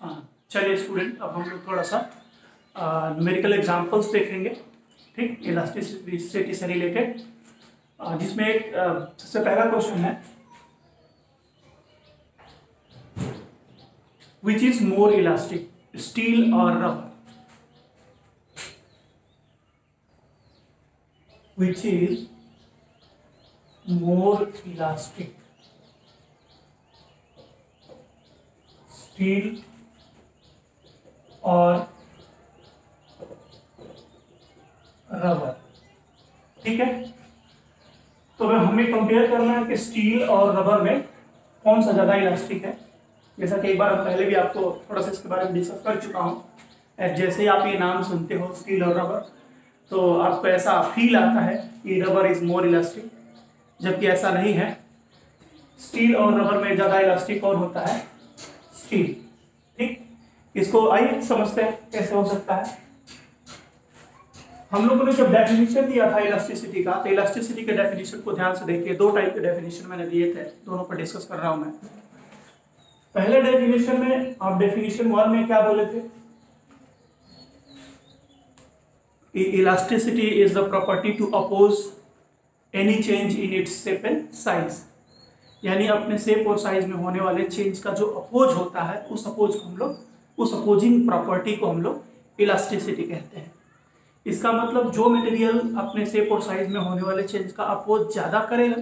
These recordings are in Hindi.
चलिए स्टूडेंट, अब हम लोग थोड़ा सा न्यूमेरिकल एग्जांपल्स देखेंगे, ठीक, इलास्टिसिटी से रिलेटेड, जिसमें एक सबसे पहला क्वेश्चन है, which is more elastic, steel और rubber? Which is more elastic, steel और रबर? ठीक है, तो हमें कंपेयर करना है कि स्टील और रबर में कौन सा ज़्यादा इलास्टिक है। जैसा कि एक बार पहले भी आपको थोड़ा सा इसके बारे में डिस्कस कर चुका हूँ। जैसे ही आप ये नाम सुनते हो स्टील और रबर, तो आपको ऐसा फील आता है कि रबर इज मोर इलास्टिक, जबकि ऐसा नहीं है। स्टील और रबर में ज़्यादा इलास्टिक कौन होता है? स्टील। ठीक, इसको आइए समझते हैं कैसे हो सकता है। हम लोगों ने जब डेफिनेशन दिया था इलास्टिसिटी का, तो इलास्टिसिटी के डेफिनेशन को ध्यान से देखिए। दो टाइप के डेफिनेशन मैंने दिए थे, दोनों पर डिस्कस कर रहा हूं मैं। पहले डेफिनेशन में आप डेफिनेशन 1 में क्या बोले थे? Elasticity is the property to oppose any change in its shape and size, यानी अपने शेप और साइज में होने वाले चेंज का जो अपोज होता है, उस अपोज को हम लोग, उस अपोजिंग प्रॉपर्टी को हम लोग इलास्टिसिटी कहते हैं। इसका मतलब जो मटेरियल अपने शेप और साइज में होने वाले चेंज का अपोज ज्यादा करेगा,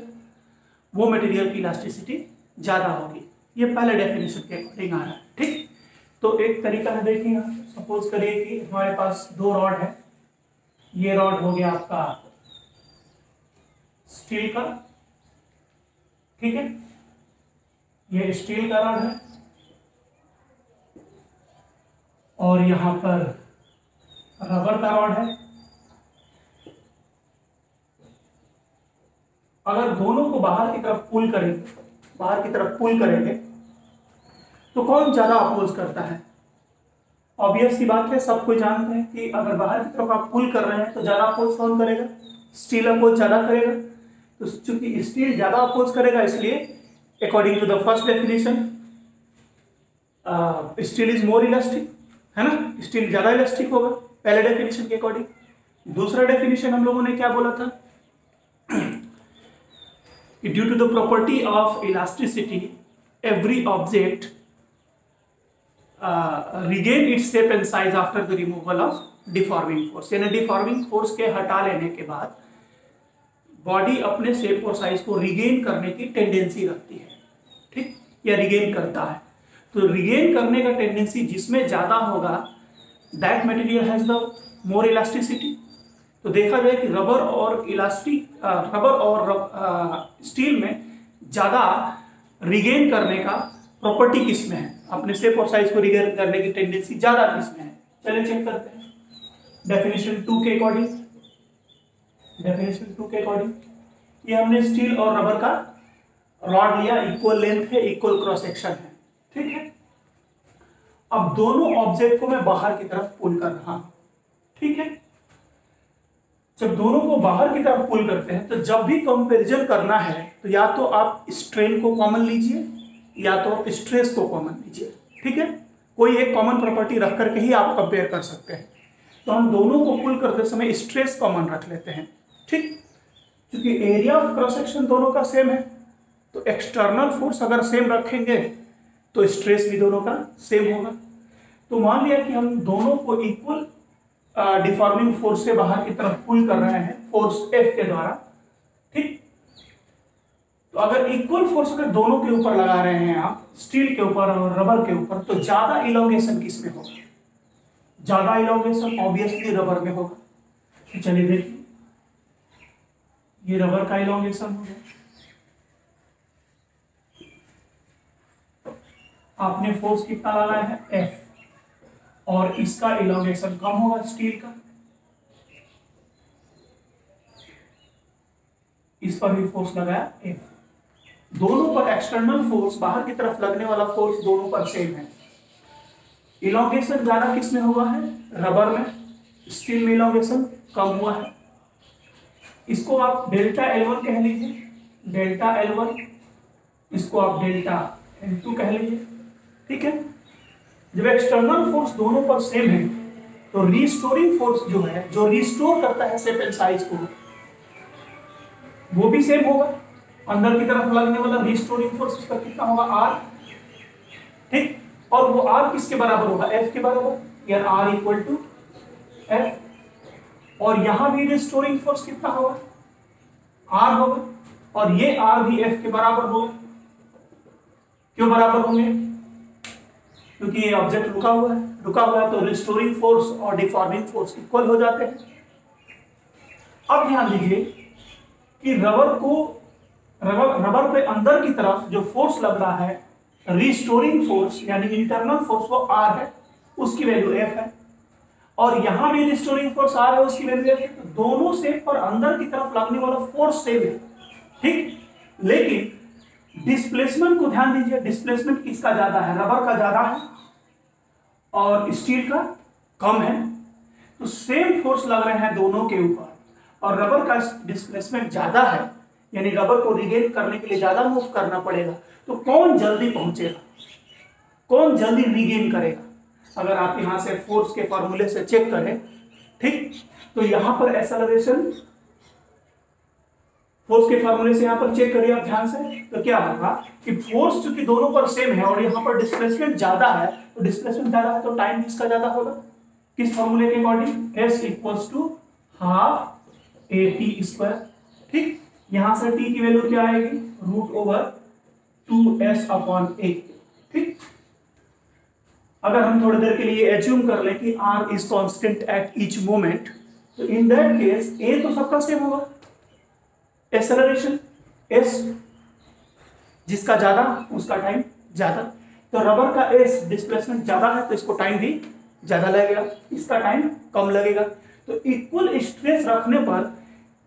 वो मटेरियल की इलास्टिसिटी ज्यादा होगी। ये पहले डेफिनेशन के अकॉर्डिंग आ रहा है। ठीक, तो एक तरीका है, देखिए, सपोज करिए कि हमारे पास दो रॉड है। ये रॉड हो गया आपका स्टील का, ठीक है, ये स्टील का रॉड है, और यहां पर रबर का रॉड है। अगर दोनों को बाहर की तरफ पुल करेंगे, तो कौन ज्यादा अपोज करता है? ऑब्वियस सी बात है, सब कोई जानते हैं कि अगर बाहर की तरफ आप पुल कर रहे हैं तो ज्यादा अपोज कौन करेगा? स्टील अपोज ज्यादा करेगा। तो चूंकि स्टील ज्यादा अपोज करेगा, इसलिए according to the first definition steel is more elastic, है ना, स्टील ज्यादा इलास्टिक होगा पहले डेफिनेशन के अकॉर्डिंग। दूसरा डेफिनेशन हम लोगों ने क्या बोला था? Due to the property of elasticity every object regain its shape and size after the removal of deforming force, यानी डिफॉर्मिंग फोर्स के हटा लेने के बाद बॉडी अपने शेप और साइज को रिगेन करने की टेंडेंसी रखती है, ठीक, या रिगेन करता है। तो रिगेन करने का टेंडेंसी जिसमें ज्यादा होगा, that material has the more elasticity. तो देखा जाए कि रबर और स्टील में ज्यादा रिगेन करने का प्रॉपर्टी किसमें है? अपने शेप और साइज को रिगेन करने की टेंडेंसी ज्यादा किसमें है? चलिए चेक करते हैं। डेफिनेशन 2 के अकॉर्डिंग ये हमने स्टील और रबर का रॉड लिया, इक्वल लेंथ है, इक्वल क्रॉस सेक्शन है, ठीक है। अब दोनों ऑब्जेक्ट को मैं बाहर की तरफ पुल कर रहा हूं, ठीक है। जब दोनों को बाहर की तरफ पुल करते हैं, तो जब भी कंपैरिजन करना है, तो या तो आप स्ट्रेन को कॉमन लीजिए या तो आप स्ट्रेस को कॉमन लीजिए, ठीक है। कोई एक कॉमन प्रॉपर्टी रख करके ही आप कंपेयर कर सकते हैं। तो हम दोनों को पुल करते समय स्ट्रेस कॉमन रख लेते हैं, ठीक, क्योंकि एरिया ऑफ क्रॉस सेक्शन दोनों का सेम है। तो एक्सटर्नल फोर्स अगर सेम रखेंगे तो स्ट्रेस भी दोनों का सेम होगा। तो मान लिया कि हम दोनों को इक्वल डिफॉर्मिंग फोर्स से बाहर की तरफ पुल कर रहे हैं, फोर्स F के द्वारा, ठीक। तो अगर इक्वल फोर्स अगर दोनों के ऊपर लगा रहे हैं आप, स्टील के ऊपर और रबर के ऊपर, तो ज्यादा इलोंगेशन किसमें होगा? ज्यादा इलोंगेशन ऑब्वियसली रबर में होगा। तो चलिए देखिए, ये रबर का इलोंगेशन हो गया। आपने फोर्स कितना लगाया है? F, और इसका इलोंगेशन कम होगा स्टील का। इस पर भी फोर्स लगाया F। दोनों पर एक्सटर्नल फोर्स, बाहर की तरफ लगने वाला फोर्स दोनों पर सेम है। इलोंगेशन ज्यादा किसमें हुआ है? रबर में। स्टील में इलोंगेशन कम हुआ है। इसको आप डेल्टा L1 कह लीजिए, डेल्टा L1, इसको आप डेल्टा L2 कह लीजिए, ठीक है। जब एक्सटर्नल फोर्स दोनों पर सेम है तो रीस्टोरिंग फोर्स जो है, जो रिस्टोर करता है शेप एंड साइज को, वो भी सेम होगा। अंदर की तरफ लगने वाला रिस्टोरिंग फोर्स इसका कितना होगा, आर, ठीक। और वो आर किसके बराबर होगा, एफ के बराबर, यार आर इक्वल टू एफ। और यहां भी रिस्टोरिंग फोर्स कितना होगा, आर होगा, और ये आर भी एफ के बराबर होगा। क्यों बराबर होंगे, क्योंकि ये ऑब्जेक्ट रुका हुआ है तो रिस्टोरिंग फोर्स और डिफॉर्मिंग फोर्स इक्वल हो जाते हैं। अब ध्यान दीजिए कि रबर पे अंदर की तरफ जो फोर्स लग रहा है, रिस्टोरिंग फोर्स यानी इंटरनल फोर्स, वो आर है, उसकी वैल्यू एफ है। और यहां भी रिस्टोरिंग फोर्स आर है, उसकी वैल्यू एफ है। तो दोनों शेप पर अंदर की तरफ लगने वाला फोर्स सेम है, ठीक। लेकिन डिस्प्लेसमेंट को ध्यान दीजिए, डिस्प्लेसमेंट किसका ज्यादा है, रबर का ज्यादा है और स्टील का कम है। तो सेम फोर्स लग रहे हैं दोनों के ऊपर, और रबर का डिस्प्लेसमेंट ज्यादा है, यानी रबर को रिगेन करने के लिए ज्यादा मूव करना पड़ेगा। तो कौन जल्दी पहुंचेगा, कौन जल्दी रिगेन करेगा? अगर आप यहां से फोर्स के फॉर्मूले से चेक करें, ठीक, तो यहां पर एक्सेलरेशन, फोर्स के फॉर्मूले से यहां पर चेक करिए आप ध्यान से, तो क्या होगा कि फोर्स चूंकि दोनों पर सेम है और यहां पर डिस्प्लेसमेंट ज्यादा है, तो डिस्प्लेसमेंट ज्यादा है तो टाइम इसका ज्यादा होगा। किस फॉर्मूले के according, s equals to half a t square, ठीक। यहां से t की वैल्यू क्या आएगी, root over 2s upon a, ठीक। अगर हम थोड़ी देर के लिए एज्यूम कर लें कि r is constant at each moment, तो इन दैट केस a तो सबका सेम होगा, एक्सेलरेशन s जिसका ज्यादा उसका टाइम ज्यादा। तो रबर का s डिस्प्लेसमेंट ज्यादा है तो इसको टाइम भी ज्यादा लगेगा, इसका टाइम कम लगेगा। तो इक्वल स्ट्रेस रखने पर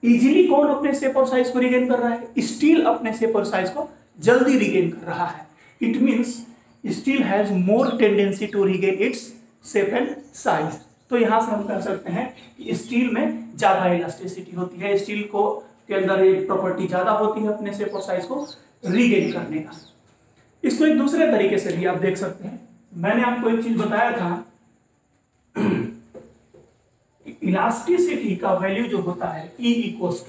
इजीली कौन अपने शेप और साइज को रिगेन कर रहा है, स्टील अपने शेप और साइज को जल्दी रिगेन कर रहा है। It means steel has more tendency to regain its shape and size. तो यहां से हम कह सकते हैं कि स्टील में ज्यादा इलास्टिसिटी होती है, स्टील को के अंदर एक प्रॉपर्टी ज्यादा होती है अपने शेप और साइज को रीगेन करने का। इसको एक दूसरे तरीके से भी आप देख सकते हैं। मैंने आपको एक चीज बताया था, इलास्टिसिटी का वैल्यू जो होता है E इक्वल्स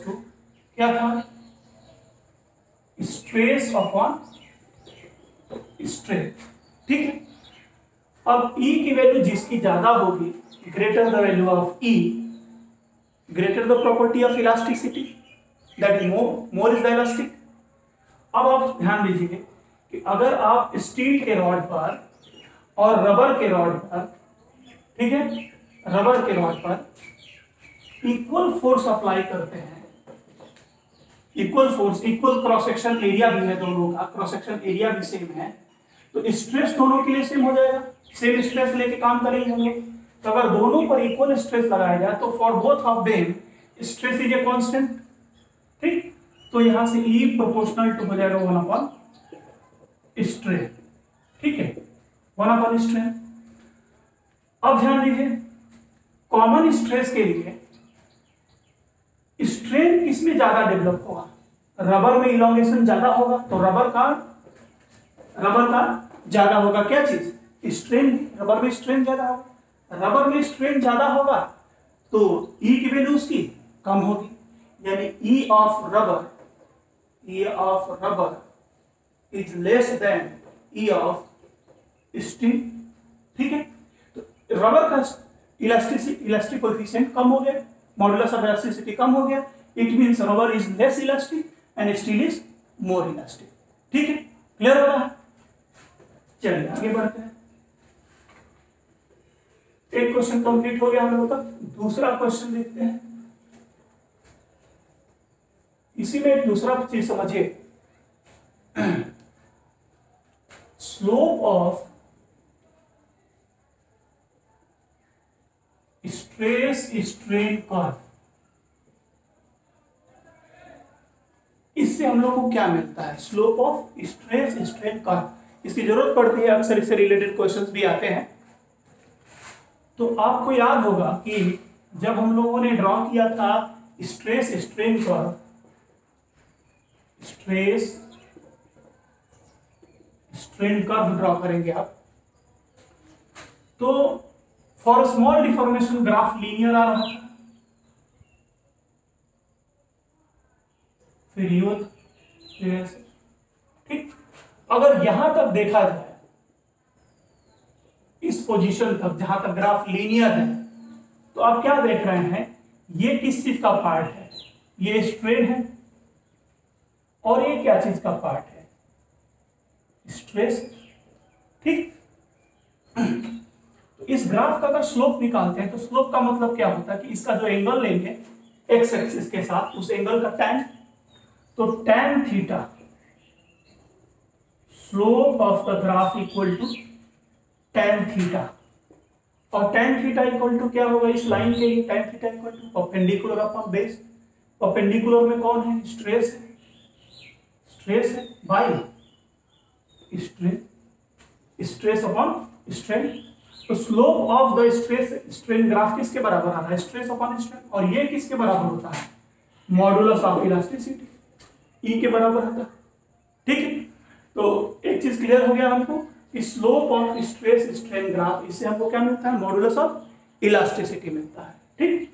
टू क्या था, स्ट्रेस अपॉन स्ट्रेन, ठीक है। अब E की वैल्यू जिसकी ज्यादा होगी, greater the value of E, greater the property of elasticity, that more is the elastic। अब आप ध्यान दीजिए कि अगर आप स्टील के रॉड पर और रबर के रॉड पर, ठीक है, रबर के रॉड पर इक्वल फोर्स अप्लाई करते हैं, equal force, equal cross section area भी है दोनों का, क्रॉस सेक्शन एरिया भी सेम है, तो स्ट्रेस दोनों के लिए सेम हो जाएगा, सेम स्ट्रेस लेके काम करेंगे हम लोग। तो अगर दोनों पर इक्वल स्ट्रेस लगाया जाए तो for both of them stress is a constant, ठीक। तो यहां से E प्रोपोर्शनल टू हो जाएगा 1 अपॉन स्ट्रेन, ठीक है, 1 अपॉन स्ट्रेन। अब ध्यान दीजिए, कॉमन स्ट्रेस के लिए स्ट्रेन किसमें ज्यादा डेवलप होगा, रबर में इलॉन्गेशन ज्यादा होगा, तो रबर का ज्यादा होगा क्या चीज, स्ट्रेन। रबर में स्ट्रेन ज्यादा होगा, रबर में स्ट्रेन ज्यादा होगा तो E की वैल्यू उसकी कम होगी, यानी E of rubber is less than E of steel, ठीक है। तो रबर का इलास्टिक कोएफिशिएंट कम हो गया, मॉडुलस ऑफ इलास्टिसिटी कम हो गया, it means rubber is less elastic and steel is more elastic, ठीक है। क्लियर हो रहा है? चलिए आगे बढ़ते हैं। एक क्वेश्चन कंप्लीट हो गया हम लोगों का, दूसरा क्वेश्चन देखते हैं। इसी में एक दूसरा चीज समझिए, slope of stress strain curve, इससे हम लोग को क्या मिलता है, slope of stress strain curve. इसकी जरूरत पड़ती है, अक्सर इससे रिलेटेड क्वेश्चंस भी आते हैं। तो आपको याद होगा कि जब हम लोगों ने ड्रॉ किया था stress strain curve, strain curve draw करेंगे आप, तो for small deformation graph linear आ रहा था, फिर यूथ, फिर ऐसे, ठीक। अगर यहां तक देखा जाए, इस पोजीशन तक जहां तक ग्राफ लीनियर है, तो आप क्या देख रहे हैं, ये किस चीज का पार्ट है, ये स्ट्रेन है, और ये क्या चीज का पार्ट है, स्ट्रेस, ठीक। तो इस ग्राफ का अगर स्लोप निकालते हैं, तो स्लोप का मतलब क्या होता है कि इसका जो एंगल लेंगे एक्स एक्सिस के साथ, उस एंगल का टैन, तो tan theta, slope of the graph equal to tan theta, और टैन थीटा इक्वल टू क्या होगा इस लाइन के लिए, tan theta equal to perpendicular upon base, perpendicular में कौन है, स्ट्रेस है, स्ट्रेस है by strain, stress upon strain. तो slope of the stress strain graph किसके बराबर आता है, स्ट्रेस अपॉन स्ट्रेन, और ये किसके बराबर होता है, मॉडुलस ऑफ इलास्टिसिटी, ई के बराबर होता है, ठीक है। तो एक चीज क्लियर हो गया हमको कि slope of stress strain graph, इससे हमको क्या मिलता है, मॉडुलस ऑफ इलास्टिसिटी मिलता है, ठीक।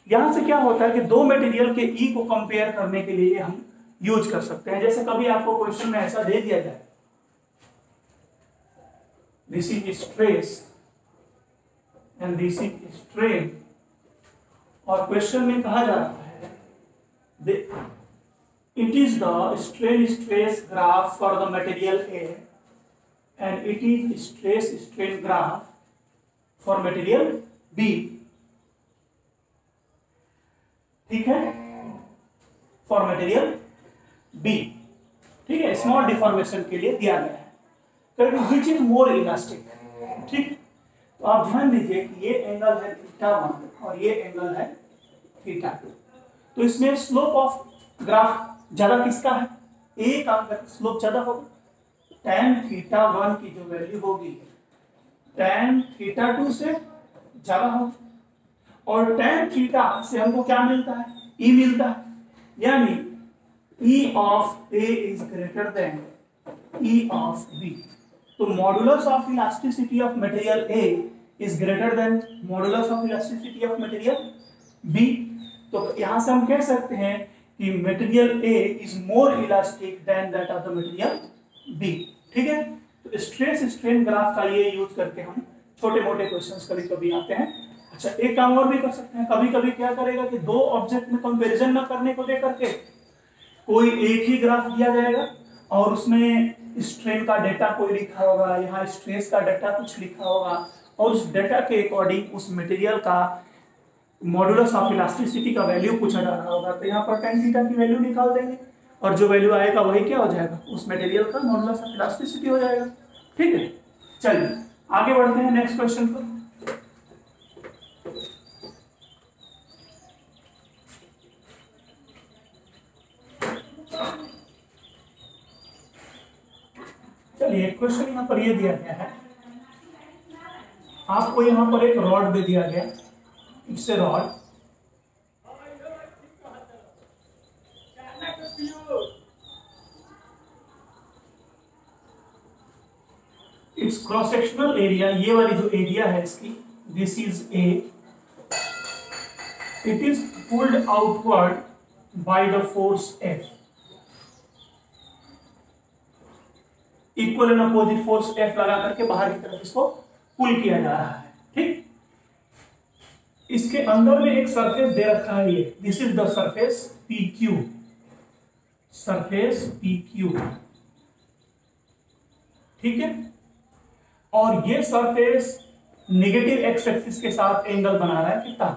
यहां से क्या होता है कि दो मटेरियल के ई को कंपेयर करने के लिए हम यूज कर सकते हैं। जैसे कभी आपको क्वेश्चन में ऐसा दे दिया जाए, this is stress and this is strain, और क्वेश्चन में कहा जा रहा है it is the strain stress graph for the material A and it is stress strain graph for material B, ठीक है, for material B, ठीक है, स्मॉल डिफॉर्मेशन के लिए दिया गया है, विच इज मोर इलास्टिक, ठीक। तो आप ध्यान दीजिए कि ये एंगल है θ1 और ये एंगल है θ2, तो इसमें स्लोप ऑफ ग्राफ ज्यादा किसका है, ए का स्लोप ज्यादा होगा, tan θ1 की जो वैल्यू होगी tan θ2 से ज्यादा होगी, और tan θ से हमको क्या मिलता है, ई मिलता है, यानी E of A is greater than E of B, तो modulus of elasticity of material A is greater than modulus of elasticity of material B। तो यहां से हम कह सकते हैं कि material A is more elastic than that of the material B, ठीक है। तो स्ट्रेस स्ट्रेन ग्राफ का ये यूज करके हम छोटे मोटे क्वेश्चंस कभी कभी आते हैं। अच्छा, एक काम और भी कर सकते हैं, कभी कभी क्या करेगा कि दो ऑब्जेक्ट में कंपैरिजन न करने को लेकर के कोई एक ही ग्राफ दिया जाएगा और उसमें स्ट्रेन का डेटा कोई लिखा होगा, यहाँ स्ट्रेस का डेटा कुछ लिखा होगा, और उस डेटा के अकॉर्डिंग उस मटेरियल का मॉडुलस ऑफ इलास्टिसिटी का वैल्यू पूछा जा रहा होगा, तो यहाँ पर tan थीटा की वैल्यू निकाल देंगे और जो वैल्यू आएगा वही क्या हो जाएगा, उस मटेरियल का मॉडुलस ऑफ इलास्टिसिटी हो जाएगा, ठीक है। चलिए आगे बढ़ते हैं नेक्स्ट क्वेश्चन पर। चलिए क्वेश्चन यहाँ पर ये दिया गया है, आपको यहाँ पर एक रॉड दे दिया गया, it's a rod, it's cross sectional area, ये वाली जो एरिया है इसकी, this is a, it is pulled outward by the force F, equal and opposite force F लगा करके बाहर की तरफ इसको पुल किया जा रहा है, ठीक। इसके अंदर में एक सरफेस दे रखा है, ये this is the surface PQ, surface PQ, ठीक है, और ये सरफेस नेगेटिव एक्स एक्सिस के साथ एंगल बना रहा है कितना,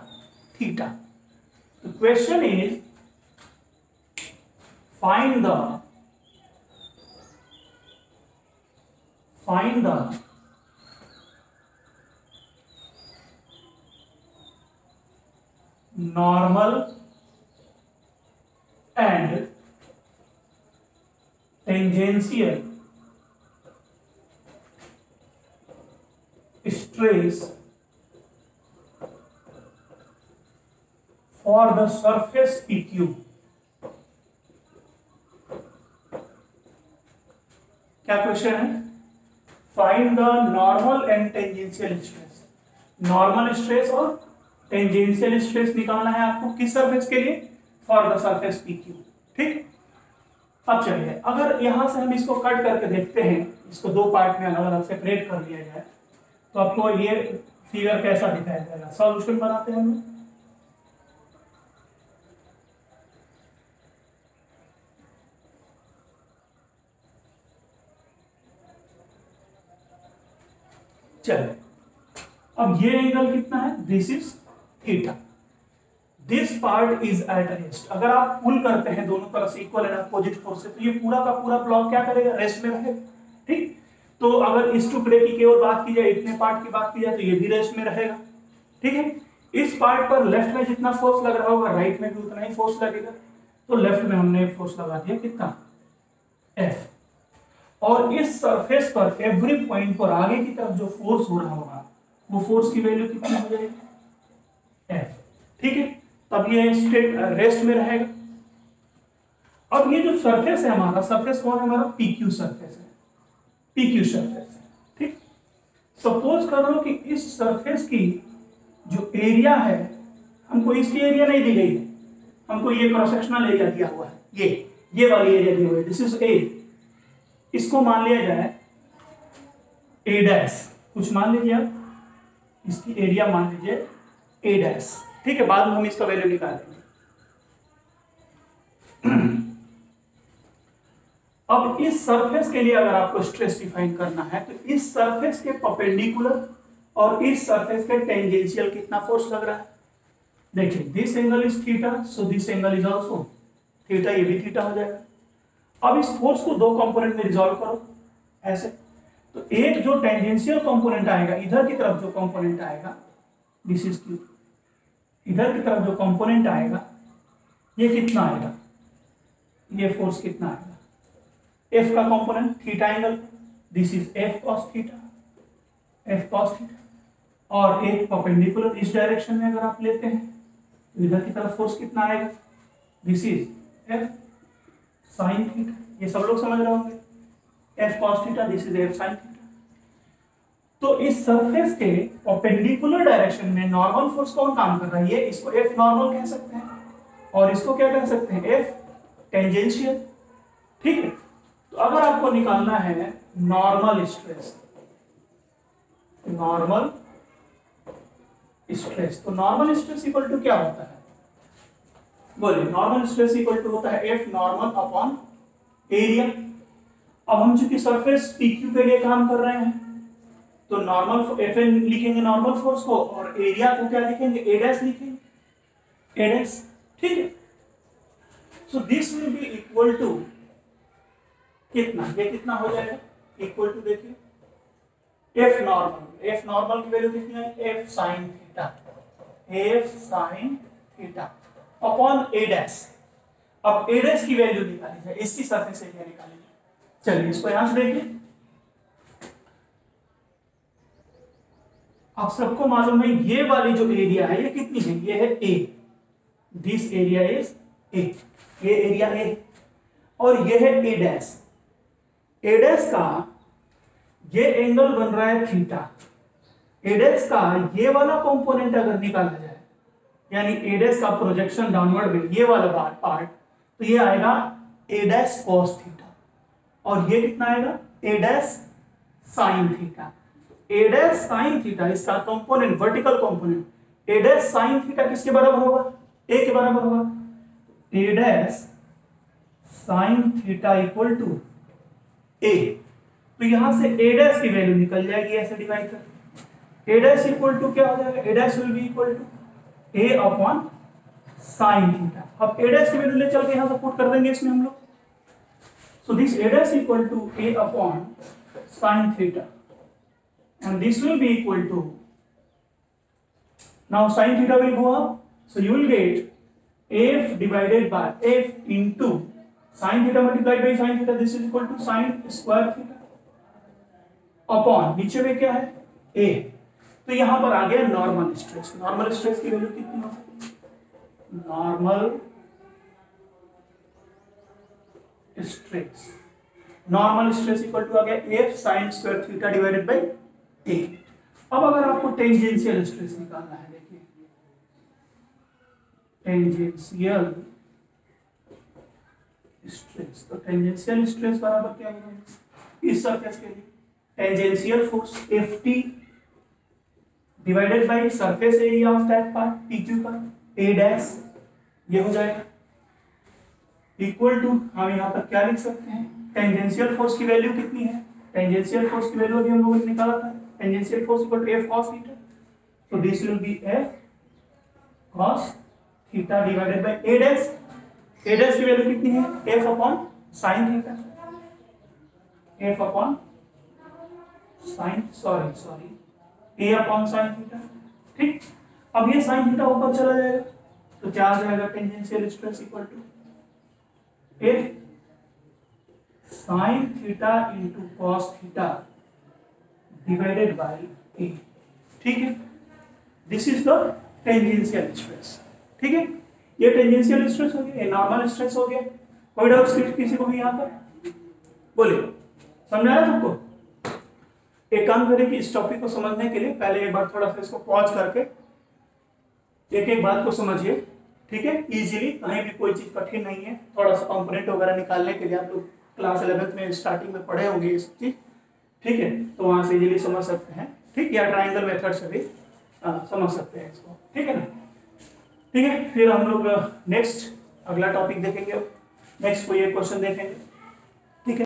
थीटा। तो question is find the normal and tangential stress for the surface PQ। क्या क्वेश्चन है, find the normal and tangential stress. Normal stress और टेंजेंशियल स्ट्रेस निकालना है आपको किस सरफेस के लिए? For the surface PQ। ठीक, अब चलिए अगर यहां से हम इसको कट करके देखते हैं, इसको दो पार्ट में अलग अलग सेपरेट कर लिया जाए तो आपको ये फिगर कैसा दिखाया जाएगा? सॉल्यूशन बनाते हैं हम लोग। चलिए अब ये एंगल कितना है? This is theta. This part is at rest. अगर आप पुल करते हैं दोनों तरफ से इक्वल एंड अपोजिट फोर्स से तो ये पूरा का पूरा ब्लॉक क्या करेगा? रेस्ट में रहेगा। ठीक, तो अगर इस टुकड़े की केवल बात की जाए, इतने पार्ट की बात की जाए तो ये भी रेस्ट में रहेगा। ठीक है, इस पार्ट पर लेफ्ट में जितना फोर्स लग रहा होगा राइट में भी उतना ही फोर्स लगेगा। तो लेफ्ट में हमने फोर्स लगा दिया कितना? F। और इस सरफेस पर एवरी पॉइंट पर आगे की तरफ जो फोर्स हो रहा होगा वो फोर्स की वैल्यू कितनी हो जाएगी? F। ठीक है, तब ये स्टेट रेस्ट में रहेगा। अब ये जो सरफेस है हमारा, सरफेस कौन है हमारा? PQ सरफेस है। PQ सरफेस है। ठीक, सपोज कर लो कि इस सरफेस की जो एरिया है, हमको इसकी एरिया नहीं दी गई है, हमको ये क्रॉस सेक्शनल एरिया दिया हुआ है, ये वाली एरिया दी हुई है, दिस इज A। इसको मान लिया जाए A डैश, कुछ मान लीजिए आप, इसकी एरिया मान लीजिए A डैश। ठीक है, बाद में हम इसका वैल्यू निकालेंगे। अब इस सरफेस के लिए अगर आपको स्ट्रेस डिफाइन करना है तो इस सरफेस के परपेंडिकुलर और इस सरफेस के टेंजेंशियल कितना फोर्स लग रहा है? देखिए, this angle is theta, so this angle is also theta, ये भी थीटा हो जाएगा। अब इस फोर्स को दो कंपोनेंट में रिजॉल्व करो ऐसे, तो एक जो टेंजेंशियल कंपोनेंट आएगा, इधर की तरफ जो कंपोनेंट आएगा, दिस इज Q, इधर की तरफ जो कंपोनेंट आएगा ये कितना आएगा? ये फोर्स कितना आएगा? F का component theta angle, this is F cos theta, F cos theta. और एक परपेंडिकुलर इस डायरेक्शन में अगर आप लेते हैं तो इधर की तरफ फोर्स कितना आएगा? This is F sin theta. ये सब लोग समझ रहे होंगे, F cos theta, this is F sin theta. तो इस सरफेस के परपेंडिकुलर डायरेक्शन में नॉर्मल फोर्स कौन काम कर रहा है? ये, इसको F नॉर्मल कह सकते हैं और इसको क्या कह सकते हैं? F tangential. ठीक है, तो अगर आपको निकालना है नॉर्मल स्ट्रेस, नॉर्मल स्ट्रेस, तो नॉर्मल स्ट्रेस इक्वल टू क्या होता है? बोलिए, नॉर्मल स्ट्रेस इक्वल टू होता है F नॉर्मल अपॉन एरिया। अब हम चूंकि सरफेस PQ के लिए काम कर रहे हैं तो नॉर्मल Fn लिखेंगे नॉर्मल फोर्स को, और एरिया को क्या लिखेंगे? A डैश लिखेंगे, A डैश। ठीक है, so this will be equal to कितना? ये कितना हो जाएगा? इक्वल टू देखिए F नॉर्मल की वैल्यू कितनी है? F sin theta, F sin theta upon A dash. अब A डैश की वैल्यू निकाली जाए, इसकी सरफेस एरिया निकाली जाए। चलिए इसको यहां से देखिए, आप सबको मालूम है ये वाली जो एरिया है ये कितनी है? ये है A, this area is A, ये एरिया A, और ये है A डैश। A डैश का ये एंगल बन रहा है थीटा। A डैश का ये वाला कंपोनेंट अगर निकाला जाए, यानी A डैश का प्रोजेक्शन डाउनवर्ड में ये वाला पार्ट, तो ये आएगा A डैश cos थीटा, और ये कितना आएगा? A dash sin theta. A dash sin theta इसका component, vertical component, A dash sin theta किसके बराबर होगा? A के बराबर होगा। A dash sin theta equal to A, तो यहां से A डैश की वैल्यू निकल जाएगी ऐसे डिवाइड कर। A डैश इक्वल टू क्या हो जाएगा? A dash will be equal to A upon sin theta. अब A डैश की वैल्यू ले चल के यहां से पुट कर देंगे इसमें हम लोग, so this A dash equal to A upon sin theta, and this will be equal to, now sin theta will go up, so you will get F divided by F into sin theta multiplied by sin theta, this is equal to sin square theta upon नीचे में क्या है? A। तो यहां पर आ गया नॉर्मल स्ट्रेस। नॉर्मल स्ट्रेस की वैल्यू कितनी हो सकती है? Normal stress, normal stress equal to आ गया F sine square theta divided by A. अब अगर आपको टेंजेंशियल स्ट्रेस निकालना है, देखिए टेंजेंशियल स्ट्रेस, तो टेंजेंशियल स्ट्रेस बराबर क्या होगा इस सरफेस के लिए, tangential force F T divided by surface area of that part P Q का ए डैश, ये हो जाएगा इक्वल टू, हम यहाँ पर क्या लिख सकते हैं, टेंजेंशियल फोर्स की वैल्यू कितनी है, टेंजेंशियल फोर्स की वैल्यू अभी हम लोगों ने निकाला था, tangential force equal to F cos theta, तो this will be F cos theta divided by A dash, A dash की वैल्यू कितनी है, F upon sine theta, F upon sine sorry A upon sine theta. ठीक, अब ये साइन थीटा ऊपर चला जाएगा तो क्या आ जाएगा, tangential stress equal to F sine theta into cos theta divided by A. ठीक है, this is the tangential stress. ठीक है, ये टेंजेंशियल स्ट्रेस हो गया, ये नॉर्मल स्ट्रेस हो गया। कोई डाउट किसी को भी यहाँ पर बोले, समझ आ रहा है सबको? एक काम करें कि इस टॉपिक को समझने के लिए पहले एक बार थोड़ा सा इसको पॉज करके एक एक बात को समझिए। ठीक है, इजीली, कहीं भी कोई चीज कठिन नहीं है। थोड़ा सा कंपोनेंट वगैरह निकालने के लिए आप लोग क्लास 11th में स्टार्टिंग में पढ़े होंगे इस चीज। ठीक है, तो वहां से इजीली समझ सकते हैं। ठीक, या ट्रायंगल मेथड से भी समझ सकते हैं इसको। ठीक है ना? ठीक है, फिर हम लोग नेक्स्ट अगला टॉपिक देखेंगे, नेक्स्ट कोई एक क्वेश्चन देखेंगे। ठीक है।